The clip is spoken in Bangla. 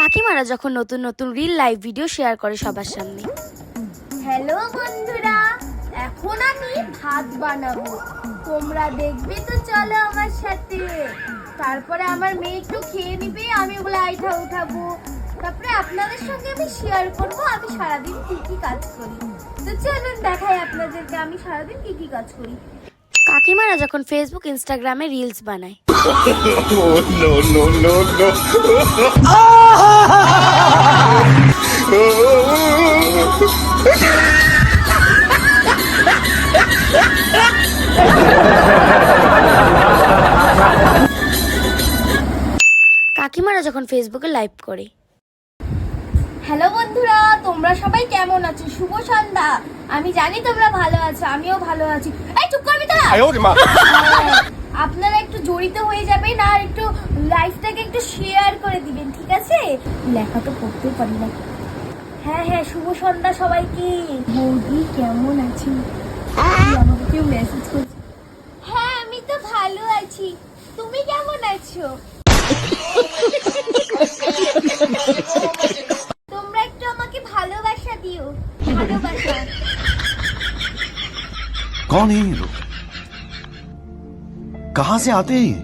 কাকিমারা যখন নতুন নতুন রিল লাইভ ভিডিও শেয়ার করে সবার সামনে। হ্যালো বন্ধুরা, এখন আমি ভাত বানাবো, তোমরা দেখবে তো, চলো আমার সাথে। তারপরে আমার মেয়ে একটু খেয়ে নিবে, আমি ওগুলো আইঠা উঠাবো, তারপরে আপনাদের সঙ্গে আমি শেয়ার করব আমি সারাদিন কি কি কাজ করি। তো চলুন দেখাই আপনাদেরকে আমি সারাদিন কি কি কাজ করি। কাকিমারা যখন ফেসবুক ইনস্টাগ্রামে রিলস বানায়। no, no, no, no. কাকিমারা যখন ফেসবুকে লাইভ করে। হ্যালো বন্ধুরা, তোমরা সবাই কেমন আছো? শুভ সন্ধ্যা। আমি জানি তোমরা ভালো আছো, আমিও ভালো আছি। এই চুপ করবি তো। আপনারা একটু জড়িত হয়ে যাবেন আর একটু লাইভটাকে একটু শেয়ার করে দিবেন, ঠিক আছে? লেখা তো পড়তেই পারি না। হ্যাঁ হ্যাঁ, শুভ সন্ধ্যা সবাইকে। বৌদি কেমন আছি? আমাকে কেউ মেসেজ করছে। হ্যাঁ আমি তো ভালো আছি, তুমি কেমন আছো? তোমরা একটু আমাকে ভালোবাসা দিও, ভালোবাসা। कौन है ये लोग? कहां से आते हैं ये?